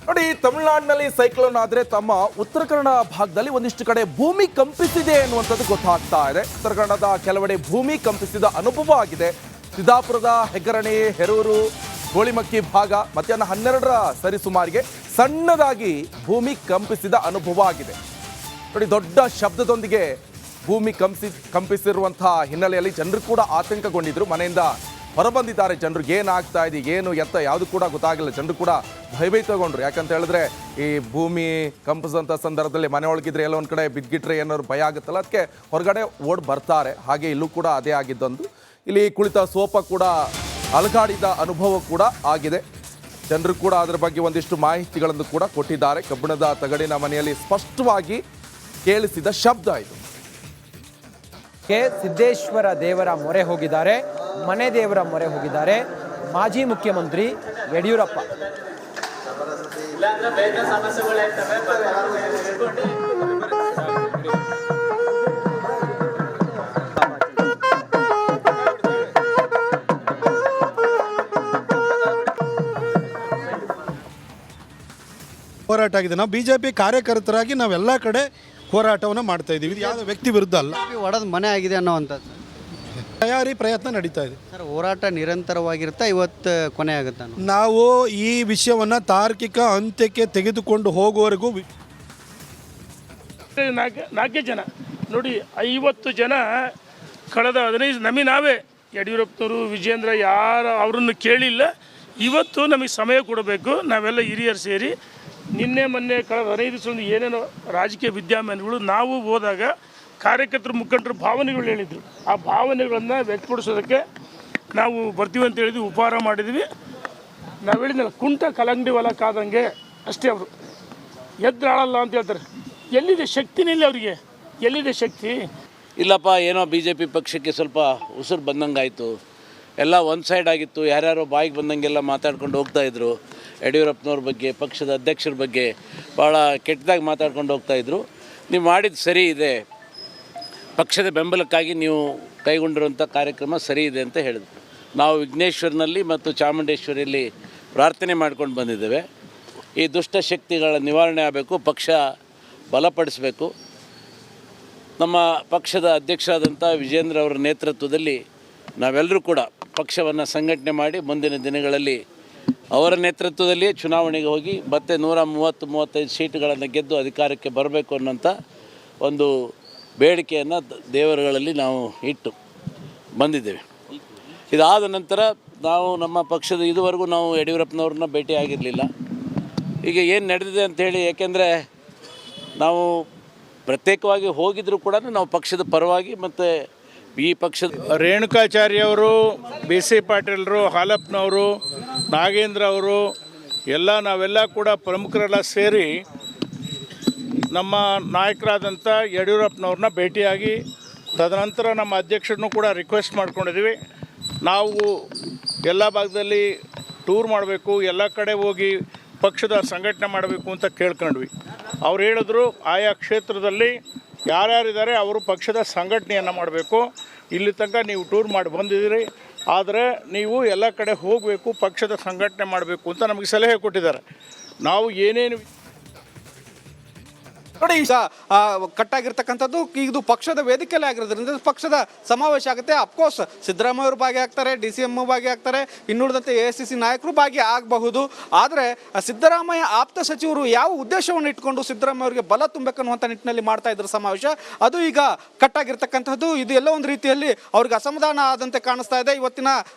ನೋಡಿ, ತಮಿಳುನಾಡಿನಲ್ಲಿ ಸೈಕ್ಲೋನ್ ಆದ್ರೆ ತಮ್ಮ ಉತ್ತರ ಕನ್ನಡ ಭಾಗದಲ್ಲಿ ಒಂದಿಷ್ಟು ಕಡೆ ಭೂಮಿ ಕಂಪಿಸಿದೆ ಅನ್ನುವಂಥದ್ದು ಗೊತ್ತಾಗ್ತಾ ಇದೆ. ಉತ್ತರ ಕನ್ನಡದ ಕೆಲವೆಡೆ ಭೂಮಿ ಕಂಪಿಸಿದ ಅನುಭವ ಆಗಿದೆ. ಸಿದ್ದಾಪುರದ ಹೆಗ್ಗರಣಿ, ಹೆರೂರು, ಗೋಳಿಮಕ್ಕಿ ಭಾಗ ಮಧ್ಯಾಹ್ನ 12ರ ಸರಿಸುಮಾರಿಗೆ ಸಣ್ಣದಾಗಿ ಭೂಮಿ ಕಂಪಿಸಿದ ಅನುಭವ ಆಗಿದೆ. ನೋಡಿ, ದೊಡ್ಡ ಶಬ್ದದೊಂದಿಗೆ ಭೂಮಿ ಕಂಪಿಸಿರುವಂತಹ ಹಿನ್ನೆಲೆಯಲ್ಲಿ ಜನರು ಕೂಡ ಆತಂಕಗೊಂಡಿದ್ರು. ಮನೆಯಿಂದ ಹೊರಬಂದಿದ್ದಾರೆ ಜನರು. ಏನಾಗ್ತಾ ಇದೆ, ಏನು ಎತ್ತ ಯಾವುದು ಕೂಡ ಗೊತ್ತಾಗಿಲ್ಲ. ಜನರು ಕೂಡ ಭಯಭೀತಗೊಂಡ್ರು. ಯಾಕಂತ ಹೇಳಿದ್ರೆ ಈ ಭೂಮಿ ಕಂಪಿಸಂಥ ಸಂದರ್ಭದಲ್ಲಿ ಮನೆ ಒಳಗಿದ್ರೆ ಎಲ್ಲೋ ಒಂದು ಕಡೆ ಬಿದ್ಗಿಟ್ರೆ ಏನಾದ್ರು ಭಯ ಆಗುತ್ತಲ್ಲ, ಅದಕ್ಕೆ ಹೊರಗಡೆ ಓಡ್ ಬರ್ತಾರೆ. ಹಾಗೆ ಇಲ್ಲೂ ಕೂಡ ಅದೇ ಆಗಿದ್ದೊಂದು. ಇಲ್ಲಿ ಕುಳಿತ ಸೋಪ ಕೂಡ ಅಲಗಾಡಿದ ಅನುಭವ ಕೂಡ ಆಗಿದೆ. ಜನರು ಕೂಡ ಅದರ ಬಗ್ಗೆ ಒಂದಿಷ್ಟು ಮಾಹಿತಿಗಳನ್ನು ಕೂಡ ಕೊಟ್ಟಿದ್ದಾರೆ. ಕಬ್ಬಿಣದ ತಗಡಿನ ಮನೆಯಲ್ಲಿ ಸ್ಪಷ್ಟವಾಗಿ ಕೇಳಿಸಿದ ಶಬ್ದ ಇದು. ಸಿದ್ದೇಶ್ವರ ದೇವರ ಮೊರೆ ಹೋಗಿದ್ದಾರೆ, ಮನೆ ದೇವರ ಮೊರೆ ಹೋಗಿದ್ದಾರೆ ಮಾಜಿ ಮುಖ್ಯಮಂತ್ರಿ ಯಡಿಯೂರಪ್ಪ. ಹೋರಾಟ ಆಗಿದೆ. ನಾವು ಬಿಜೆಪಿ ಕಾರ್ಯಕರ್ತರಾಗಿ ನಾವೆಲ್ಲ ಕಡೆ ಹೋರಾಟವನ್ನು ಮಾಡ್ತಾ ಇದ್ದೀವಿ. ಇದು ಯಾವುದೋ ವ್ಯಕ್ತಿ ವಿರುದ್ಧ ಅಲ್ಲ, ಒಡೆದ ಮನೆ ಆಗಿದೆ ಅನ್ನೋವಂಥದ್ದು ತಯಾರಿ ಪ್ರಯತ್ನ ನಡೀತಾ ಇದೆ. ಸರ್, ಹೋರಾಟ ನಿರಂತರವಾಗಿರುತ್ತೆ, ಇವತ್ತು ಕೊನೆ ಆಗುತ್ತೆ. ನಾವು ಈ ವಿಷಯವನ್ನು ತಾರ್ಕಿಕ ಅಂತ್ಯಕ್ಕೆ ತೆಗೆದುಕೊಂಡು ಹೋಗುವವರೆಗೂ ನಾಲ್ಕೇ ಜನ ನೋಡಿ, 50 ಜನ ಕಳೆದ 15 ನಾವೇ ಯಡಿಯೂರಪ್ಪನವರು, ವಿಜೇಂದ್ರ ಅವರನ್ನು ಕೇಳಿಲ್ಲ. ಇವತ್ತು ನಮಗೆ ಸಮಯ ಕೊಡಬೇಕು. ನಾವೆಲ್ಲ ಹಿರಿಯರು ಸೇರಿ ನಿನ್ನೆ ಮೊನ್ನೆ ಕಳೆದ 15 ದಿವಸದಿಂದ ಏನೇನೋ ರಾಜಕೀಯ ವಿದ್ಯಮಾನಗಳು ನಾವು ಹೋದಾಗ ಕಾರ್ಯಕರ್ತರು, ಮುಖಂಡರು ಭಾವನೆಗಳು ಹೇಳಿದರು. ಆ ಭಾವನೆಗಳನ್ನು ವ್ಯಕ್ತಪಡಿಸೋದಕ್ಕೆ ನಾವು ಬರ್ತೀವಿ ಅಂತ ಹೇಳಿದ್ವಿ, ಉಪಹಾರ ಮಾಡಿದ್ವಿ. ನಾವು ಹೇಳಿದ್ನಲ್ಲ, ಕುಂಟ ಕಲಂಗಡಿ ಹೊಲ ಕಾದಂಗೆ ಅಷ್ಟೇ. ಅವರು ಎದ್ದಾಳಲ್ಲ ಅಂತ ಹೇಳ್ತಾರೆ. ಎಲ್ಲಿದೆ ಶಕ್ತಿನಿಲ್ಲ ಅವರಿಗೆ, ಎಲ್ಲಿದೆ ಶಕ್ತಿ? ಇಲ್ಲಪ್ಪ, ಏನೋ ಬಿ ಜೆ ಪಿ ಪಕ್ಷಕ್ಕೆ ಸ್ವಲ್ಪ ಉಸಿರು ಬಂದಂಗಾಯಿತು. ಎಲ್ಲ ಒಂದು ಸೈಡ್ ಆಗಿತ್ತು. ಯಾರ್ಯಾರೋ ಬಾಯಿಗೆ ಬಂದಂಗೆಲ್ಲ ಮಾತಾಡ್ಕೊಂಡು ಹೋಗ್ತಾಯಿದ್ರು. ಯಡಿಯೂರಪ್ಪನವ್ರ ಬಗ್ಗೆ, ಪಕ್ಷದ ಅಧ್ಯಕ್ಷರ ಬಗ್ಗೆ ಭಾಳ ಕೆಟ್ಟದಾಗಿ ಮಾತಾಡ್ಕೊಂಡು ಹೋಗ್ತಾಯಿದ್ರು. ನೀವು ಮಾಡಿದ್ದು ಸರಿ ಇದೆ, ಪಕ್ಷದ ಬೆಂಬಲಕ್ಕಾಗಿ ನೀವು ಕೈಗೊಂಡಿರುವಂಥ ಕಾರ್ಯಕ್ರಮ ಸರಿ ಇದೆ ಅಂತ ಹೇಳಿದ್ರು. ನಾವು ವಿಘ್ನೇಶ್ವರನಲ್ಲಿ ಮತ್ತು ಚಾಮುಂಡೇಶ್ವರಿಯಲ್ಲಿ ಪ್ರಾರ್ಥನೆ ಮಾಡ್ಕೊಂಡು ಬಂದಿದ್ದೇವೆ. ಈ ದುಷ್ಟಶಕ್ತಿಗಳ ನಿವಾರಣೆ ಆಗಬೇಕು, ಪಕ್ಷ ಬಲಪಡಿಸಬೇಕು. ನಮ್ಮ ಪಕ್ಷದ ಅಧ್ಯಕ್ಷರಾದಂಥ ವಿಜೇಂದ್ರ ಅವರ ನೇತೃತ್ವದಲ್ಲಿ ನಾವೆಲ್ಲರೂ ಕೂಡ ಪಕ್ಷವನ್ನು ಸಂಘಟನೆ ಮಾಡಿ ಮುಂದಿನ ದಿನಗಳಲ್ಲಿ ಅವರ ನೇತೃತ್ವದಲ್ಲಿಯೇ ಚುನಾವಣೆಗೆ ಹೋಗಿ ಮತ್ತೆ 130-135 ಸೀಟುಗಳನ್ನು ಗೆದ್ದು ಅಧಿಕಾರಕ್ಕೆ ಬರಬೇಕು ಅನ್ನೋಂಥ ಒಂದು ಬೇಡಿಕೆಯನ್ನು ದೇವರುಗಳಲ್ಲಿ ನಾವು ಇಟ್ಟು ಬಂದಿದ್ದೇವೆ. ಇದಾದ ನಂತರ ನಾವು ನಮ್ಮ ಪಕ್ಷದ ಇದುವರೆಗೂ ನಾವು ಯಡಿಯೂರಪ್ಪನವ್ರನ್ನ ಭೇಟಿ ಆಗಿರಲಿಲ್ಲ. ಈಗ ಏನು ನಡೆದಿದೆ ಅಂಥೇಳಿ, ಏಕೆಂದರೆ ನಾವು ಪ್ರತ್ಯೇಕವಾಗಿ ಹೋಗಿದ್ದರೂ ಕೂಡ ನಾವು ಪಕ್ಷದ ಪರವಾಗಿ ಮತ್ತು ಈ ಪಕ್ಷದ ರೇಣುಕಾಚಾರ್ಯವರು, ಬಿ ಸಿ ಪಾಟೀಲರು, ಹಾಲಪ್ಪನವರು, ನಾಗೇಂದ್ರ ಅವರು ನಾವೆಲ್ಲ ಕೂಡ ಪ್ರಮುಖರೆಲ್ಲ ಸೇರಿ ನಮ್ಮ ನಾಯಕರಾದಂಥ ಯಡಿಯೂರಪ್ಪನವ್ರನ್ನ ಭೇಟಿಯಾಗಿ ತದನಂತರ ನಮ್ಮ ಅಧ್ಯಕ್ಷರನ್ನು ಕೂಡ ರಿಕ್ವೆಸ್ಟ್ ಮಾಡ್ಕೊಂಡಿದ್ದೀವಿ. ನಾವು ಎಲ್ಲ ಭಾಗದಲ್ಲಿ ಟೂರ್ ಮಾಡಬೇಕು, ಎಲ್ಲ ಕಡೆ ಹೋಗಿ ಪಕ್ಷದ ಸಂಘಟನೆ ಮಾಡಬೇಕು ಅಂತ ಕೇಳ್ಕೊಂಡ್ವಿ. ಅವ್ರು ಹೇಳಿದ್ರು, ಆಯಾ ಕ್ಷೇತ್ರದಲ್ಲಿ ಯಾರ್ಯಾರಿದ್ದಾರೆ ಅವರು ಪಕ್ಷದ ಸಂಘಟನೆಯನ್ನು ಮಾಡಬೇಕು. ಇಲ್ಲಿ ತನಕ ನೀವು ಟೂರ್ ಮಾಡಿ ಬಂದಿದ್ದೀರಿ, ಆದರೆ ನೀವು ಎಲ್ಲ ಕಡೆ ಹೋಗಬೇಕು, ಪಕ್ಷದ ಸಂಘಟನೆ ಮಾಡಬೇಕು ಅಂತ ನಮಗೆ ಸಲಹೆ ಕೊಟ್ಟಿದ್ದಾರೆ. ನಾವು ಏನೇನು ನೋಡಿ, ಈಗ ಕಟ್ಟಾಗಿರ್ತಕ್ಕಂಥದ್ದು ಇದು ಪಕ್ಷದ ವೇದಿಕೆಯಲ್ಲಿ ಆಗಿರೋದ್ರಿಂದ ಪಕ್ಷದ ಸಮಾವೇಶ ಆಗುತ್ತೆ. ಅಫ್ಕೋರ್ಸ್ ಸಿದ್ದರಾಮಯ್ಯ ಅವರು ಭಾಗಿಯಾಗ್ತಾರೆ, DCM ಭಾಗಿಯಾಗ್ತಾರೆ, ಇನ್ನುಳಿದಂತೆ AICC ನಾಯಕರು ಭಾಗಿಯಾಗಬಹುದು. ಆದರೆ ಸಿದ್ದರಾಮಯ್ಯ ಆಪ್ತ ಸಚಿವರು ಯಾವ ಉದ್ದೇಶವನ್ನು ಇಟ್ಕೊಂಡು ಸಿದ್ದರಾಮಯ್ಯ ಅವರಿಗೆ ಬಲ ತುಂಬಬೇಕನ್ನುವಂಥ ನಿಟ್ಟಿನಲ್ಲಿ ಮಾಡ್ತಾ ಇದ್ರು ಸಮಾವೇಶ, ಅದು ಈಗ ಕಟ್ಟಾಗಿರ್ತಕ್ಕಂಥದ್ದು. ಇದು ಎಲ್ಲ ಒಂದು ರೀತಿಯಲ್ಲಿ ಅವ್ರಿಗೆ ಅಸಮಾಧಾನ ಆದಂತೆ ಕಾಣಿಸ್ತಾ ಇದೆ. ಇವತ್ತಿನ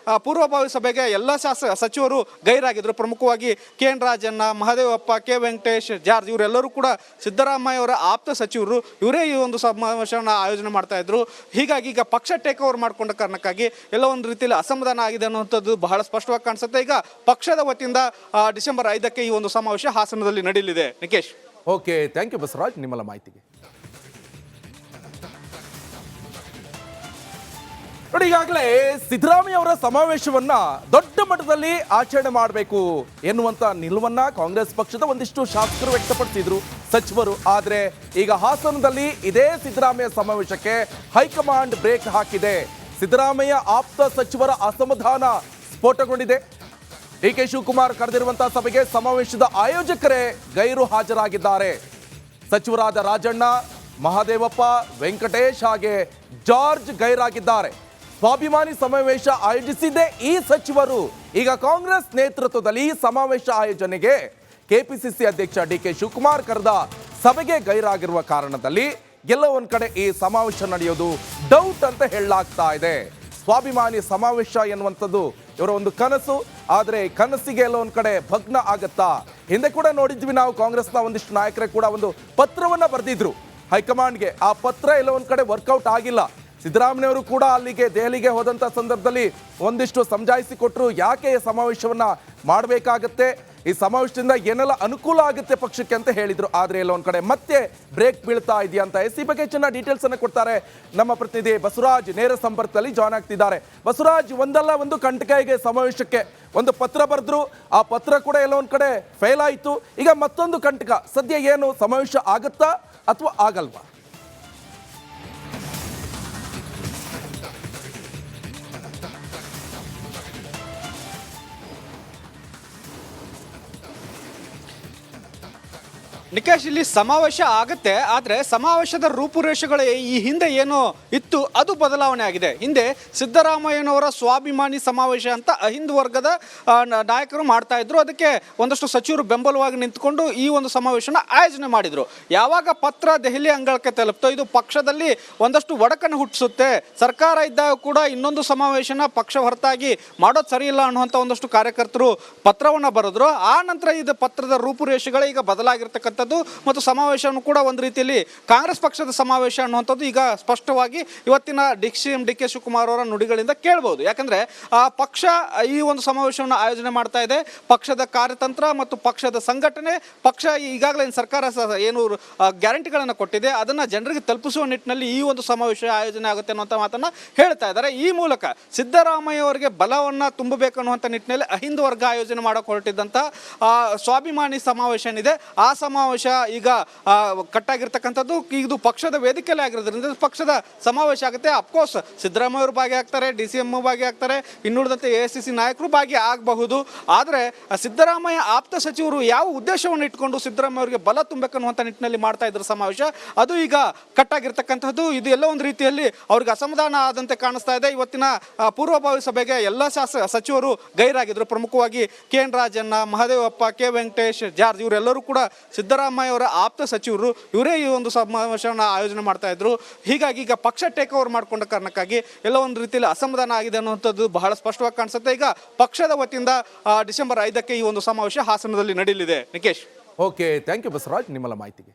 ಪೂರ್ವಭಾವಿ ಸಭೆಗೆ ಎಲ್ಲ ಸಚಿವರು ಗೈರಾಗಿದ್ದರು. ಪ್ರಮುಖವಾಗಿ KN Rajanna, Mahadevappa, K Venkatesh, George ಇವರೆಲ್ಲರೂ ಕೂಡ ಸಿದ್ದರಾಮಯ್ಯ ಅವರ ಆಪ್ತ ಸಚಿವರು ಇವರೇ ಈ ಒಂದು ಸಮಾವೇಶವನ್ನು ಆಯೋಜನೆ ಮಾಡ್ತಾ ಇದ್ರು. ಹೀಗಾಗಿ ಈಗ ಪಕ್ಷ ಟೇಕ್ ಓವರ್ ಮಾಡಿಕೊಂಡ ಕಾರಣಕ್ಕಾಗಿ ಎಲ್ಲ ಒಂದು ರೀತಿಯಲ್ಲಿ ಅಸಮಾಧಾನ ಆಗಿದೆ ಅನ್ನುವಂಥದ್ದು ಬಹಳ ಸ್ಪಷ್ಟವಾಗಿ ಕಾಣಿಸುತ್ತೆ. ಈಗ ಪಕ್ಷದ ವತಿಯಿಂದ ಡಿಸೆಂಬರ್ 5ಕ್ಕೆ ಈ ಒಂದು ಸಮಾವೇಶ ಹಾಸನದಲ್ಲಿ ನಡೆಯಲಿದೆ. Nikesh. Okay, thank you Basavaraj ನಿಮ್ಮೆಲ್ಲ ಮಾಹಿತಿಗೆ. ನೋಡಿ, ಈಗಾಗಲೇ ಸಿದ್ದರಾಮಯ್ಯ ಅವರ ಸಮಾವೇಶವನ್ನ ದೊಡ್ಡ ಮಟ್ಟದಲ್ಲಿ ಆಚರಣೆ ಮಾಡಬೇಕು ಎನ್ನುವಂತ ನಿಲುವನ್ನ ಕಾಂಗ್ರೆಸ್ ಪಕ್ಷದ ಒಂದಿಷ್ಟು ಶಾಸಕರು ವ್ಯಕ್ತಪಡಿಸಿದ್ರು, ಸಚಿವರು. ಆದರೆ ಈಗ ಹಾಸನದಲ್ಲಿ ಇದೇ ಸಿದ್ದರಾಮಯ್ಯ ಸಮಾವೇಶಕ್ಕೆ ಹೈಕಮಾಂಡ್ ಬ್ರೇಕ್ ಹಾಕಿದೆ. ಸಿದ್ದರಾಮಯ್ಯ ಆಪ್ತ ಸಚಿವರ ಅಸಮಾಧಾನ ಸ್ಫೋಟಗೊಂಡಿದೆ. ಡಿಕೆ ಶಿವಕುಮಾರ್ ಕರೆದಿರುವಂತಹ ಸಭೆಗೆ ಸಮಾವೇಶದ ಆಯೋಜಕರೇ ಗೈರು ಹಾಜರಾಗಿದ್ದಾರೆ. ಸಚಿವರಾದ ರಾಜಣ್ಣ, ಮಹಾದೇವಪ್ಪ, ವೆಂಕಟೇಶ್ ಹಾಗೆ ಜಾರ್ಜ್ ಗೈರಾಗಿದ್ದಾರೆ. ಸ್ವಾಭಿಮಾನಿ ಸಮಾವೇಶ ಆಯೋಜಿಸಿದ್ದೇ ಈ ಸಚಿವರು. ಈಗ ಕಾಂಗ್ರೆಸ್ ನೇತೃತ್ವದಲ್ಲಿ ಈ ಸಮಾವೇಶ ಆಯೋಜನೆಗೆ ಕೆಪಿಸಿಸಿ ಅಧ್ಯಕ್ಷ ಡಿಕೆ ಶಿವಕುಮಾರ್ ಕರೆದ ಸಭೆಗೆ ಗೈರಾಗಿರುವ ಕಾರಣದಲ್ಲಿ ಎಲ್ಲ ಒಂದ್ ಕಡೆ ಈ ಸಮಾವೇಶ ನಡೆಯೋದು ಡೌಟ್ ಅಂತ ಹೇಳಲಾಗ್ತಾ ಇದೆ. ಸ್ವಾಭಿಮಾನಿ ಸಮಾವೇಶ ಎನ್ನುವಂಥದ್ದು ಇವರ ಒಂದು ಕನಸು. ಆದರೆ ಕನಸಿಗೆ ಎಲ್ಲ ಒಂದ್ ಕಡೆ ಭಗ್ನ ಆಗತ್ತಾ? ಹಿಂದೆ ಕೂಡ ನೋಡಿದ್ವಿ ನಾವು, ಕಾಂಗ್ರೆಸ್ನ ಒಂದಿಷ್ಟು ನಾಯಕರೇ ಕೂಡ ಒಂದು ಪತ್ರವನ್ನ ಬರೆದಿದ್ರು ಹೈಕಮಾಂಡ್ಗೆ. ಆ ಪತ್ರ ಎಲ್ಲ ಒಂದ್ ಕಡೆ ವರ್ಕೌಟ್ ಆಗಿಲ್ಲ. ಸಿದ್ದರಾಮಯ್ಯವರು ಕೂಡ ಅಲ್ಲಿಗೆ ದೆಹಲಿಗೆ ಹೋದಂಥ ಸಂದರ್ಭದಲ್ಲಿ ಒಂದಿಷ್ಟು ಸಮಜಾಯಿಸಿ ಕೊಟ್ಟರು. ಯಾಕೆ ಈ ಸಮಾವೇಶವನ್ನ ಮಾಡಬೇಕಾಗತ್ತೆ, ಈ ಸಮಾವೇಶದಿಂದ ಏನೆಲ್ಲ ಅನುಕೂಲ ಆಗುತ್ತೆ ಪಕ್ಷಕ್ಕೆ ಅಂತ ಹೇಳಿದ್ರು. ಆದರೆ ಎಲ್ಲ ಒಂದ್ ಕಡೆ ಮತ್ತೆ ಬ್ರೇಕ್ ಬೀಳ್ತಾ ಇದೆಯಾ ಅಂತ ಈ ಬಗ್ಗೆ ಚೆನ್ನಾಗಿ ಡೀಟೇಲ್ಸ್ ಅನ್ನು ಕೊಡ್ತಾರೆ ನಮ್ಮ ಪ್ರತಿನಿಧಿ ಬಸವರಾಜ್. ನೇರ ಸಂಪರ್ಕದಲ್ಲಿ ಜಾಯ್ನ್ ಆಗ್ತಿದ್ದಾರೆ. ಬಸವರಾಜ್, ಒಂದಲ್ಲ ಒಂದು ಕಂಟಕ ಸಮಾವೇಶಕ್ಕೆ ಒಂದು ಪತ್ರ ಬರೆದ್ರು, ಆ ಪತ್ರ ಕೂಡ ಎಲ್ಲ ಒಂದ್ ಕಡೆ ಫೇಲ್ ಆಯಿತು. ಈಗ ಮತ್ತೊಂದು ಕಂಟಕ. ಸದ್ಯ ಏನು ಸಮಾವೇಶ ಆಗತ್ತಾ ಅಥವಾ ಆಗಲ್ವಾ? ನಿಕೇಶ್, ಇಲ್ಲಿ ಸಮಾವೇಶ ಆಗುತ್ತೆ. ಆದರೆ ಸಮಾವೇಶದ ರೂಪುರೇಷೆಗಳು ಈ ಹಿಂದೆ ಏನು ಇತ್ತು ಅದು ಬದಲಾವಣೆ ಆಗಿದೆ. ಹಿಂದೆ ಸಿದ್ದರಾಮಯ್ಯನವರ ಸ್ವಾಭಿಮಾನಿ ಸಮಾವೇಶ ಅಂತ ಅಹಿಂದ ವರ್ಗದ ನಾಯಕರು ಮಾಡ್ತಾ ಇದ್ರು. ಅದಕ್ಕೆ ಒಂದಷ್ಟು ಸಚಿವರು ಬೆಂಬಲವಾಗಿ ನಿಂತ್ಕೊಂಡು ಈ ಒಂದು ಸಮಾವೇಶನ ಆಯೋಜನೆ ಮಾಡಿದ್ರು. ಯಾವಾಗ ಪತ್ರ ದೆಹಲಿ ಅಂಗಳಕ್ಕೆ ತಲುಪ್ತೋ ಇದು ಪಕ್ಷದಲ್ಲಿ ಒಂದಷ್ಟು ಒಡಕನ್ನು ಹುಟ್ಟಿಸುತ್ತೆ. ಸರ್ಕಾರ ಇದ್ದಾಗ ಕೂಡ ಇನ್ನೊಂದು ಸಮಾವೇಶನ ಪಕ್ಷ ಹೊರತಾಗಿ ಮಾಡೋದು ಸರಿ ಇಲ್ಲ ಅನ್ನುವಂಥ ಒಂದಷ್ಟು ಕಾರ್ಯಕರ್ತರು ಪತ್ರವನ್ನು ಬರೆದ್ರು. ಆ ನಂತರ ಇದು ಪತ್ರದ ರೂಪುರೇಷೆಗಳು ಈಗ ಬದಲಾಗಿರ್ತಕ್ಕಂಥ ಮತ್ತು ಸಮಾವೇಶವನ್ನು ಕೂಡ ಒಂದು ರೀತಿಯಲ್ಲಿ ಕಾಂಗ್ರೆಸ್ ಪಕ್ಷದ ಸಮಾವೇಶ ಅನ್ನುವಂಥದ್ದು ಈಗ ಸ್ಪಷ್ಟವಾಗಿ ಇವತ್ತಿನ ಡಿ ಕೆ ಶಿವಕುಮಾರ್ ಅವರ ನುಡಿಗಳಿಂದ ಕೇಳಬಹುದು. ಯಾಕಂದ್ರೆ ಪಕ್ಷ ಈ ಒಂದು ಸಮಾವೇಶವನ್ನು ಆಯೋಜನೆ ಮಾಡ್ತಾ ಇದೆ. ಪಕ್ಷದ ಕಾರ್ಯತಂತ್ರ ಮತ್ತು ಪಕ್ಷದ ಸಂಘಟನೆ, ಪಕ್ಷ ಈಗಾಗಲೇ ಸರ್ಕಾರ ಏನು ಗ್ಯಾರಂಟಿಗಳನ್ನು ಕೊಟ್ಟಿದೆ ಅದನ್ನ ಜನರಿಗೆ ತಲುಪಿಸುವ ನಿಟ್ಟಿನಲ್ಲಿ ಈ ಒಂದು ಸಮಾವೇಶ ಆಯೋಜನೆ ಆಗುತ್ತೆ ಅನ್ನುವಂಥ ಮಾತನ್ನ ಹೇಳ್ತಾ ಇದ್ದಾರೆ. ಈ ಮೂಲಕ ಸಿದ್ದರಾಮಯ್ಯ ಅವರಿಗೆ ಬಲವನ್ನ ತುಂಬಬೇಕು ಅನ್ನುವಂಥ ನಿಟ್ಟಿನಲ್ಲಿ ಅಹಿಂದ ವರ್ಗ ಆಯೋಜನೆ ಮಾಡಕ್ಕೆ ಹೊರಟಿದ್ದಂಥ ಸ್ವಾಭಿಮಾನಿ ಸಮಾವೇಶ ಏನಿದೆ ಆ ಸಮಾವೇಶ ಈಗ ಕಟ್ಟಾಗಿರ್ತಕ್ಕಂಥದ್ದು. ಇದು ಪಕ್ಷದ ವೇದಿಕೆಯಲ್ಲಿ ಆಗಿರೋದ್ರಿಂದ ಪಕ್ಷದ ಸಮಾವೇಶ ಆಗುತ್ತೆ. ಅಫ್ಕೋರ್ಸ್ ಸಿದ್ದರಾಮಯ್ಯ ಅವರು ಭಾಗಿಯಾಗ್ತಾರೆ, DCM ಭಾಗಿಯಾಗ್ತಾರೆ, ಇನ್ನುಳಿದಂತೆ AICC ನಾಯಕರು ಭಾಗಿ ಆಗಬಹುದು. ಆದರೆ ಸಿದ್ದರಾಮಯ್ಯ ಆಪ್ತ ಸಚಿವರು ಯಾವ ಉದ್ದೇಶವನ್ನು ಇಟ್ಕೊಂಡು ಸಿದ್ದರಾಮಯ್ಯ ಅವರಿಗೆ ಬಲ ತುಂಬಬೇಕನ್ನುವಂಥ ನಿಟ್ಟಿನಲ್ಲಿ ಮಾಡ್ತಾ ಇದ್ರು ಸಮಾವೇಶ, ಅದು ಈಗ ಕಟ್ಟಾಗಿರ್ತಕ್ಕಂಥದ್ದು. ಇದು ಎಲ್ಲ ಒಂದು ರೀತಿಯಲ್ಲಿ ಅವ್ರಿಗೆ ಅಸಮಾಧಾನ ಆದಂತೆ ಕಾಣಿಸ್ತಾ ಇದೆ. ಇವತ್ತಿನ ಪೂರ್ವಭಾವಿ ಸಭೆಗೆ ಎಲ್ಲ ಸಚಿವರು ಗೈರಾಗಿದ್ರು. ಪ್ರಮುಖವಾಗಿ KN Rajanna, Mahadevappa, K Venkatesh, George ಇವರೆಲ್ಲರೂ ಕೂಡ ಸಿದ್ದರಾಮಯ್ಯ ಅವರ ಆಪ್ತ ಸಚಿವರು. ಇವರೇ ಈ ಒಂದು ಸಮಾವೇಶವನ್ನು ಆಯೋಜನೆ ಮಾಡ್ತಾ ಇದ್ರು. ಹೀಗಾಗಿ ಈಗ ಪಕ್ಷ ಟೇಕ್ ಓವರ್ ಮಾಡಿಕೊಂಡ ಕಾರಣಕ್ಕಾಗಿ ಎಲ್ಲ ಒಂದು ರೀತಿಯಲ್ಲಿ ಅಸಮಾಧಾನ ಆಗಿದೆ ಅನ್ನುವಂಥದ್ದು ಬಹಳ ಸ್ಪಷ್ಟವಾಗಿ ಕಾಣಿಸುತ್ತೆ. ಈಗ ಪಕ್ಷದ ವತಿಯಿಂದ ಡಿಸೆಂಬರ್ 5ಕ್ಕೆ ಈ ಒಂದು ಸಮಾವೇಶ ಹಾಸನದಲ್ಲಿ ನಡೆಯಲಿದೆ. Nikesh. Okay, thank you Basavaraj ನಿಮ್ಮೆಲ್ಲ ಮಾಹಿತಿಗೆ.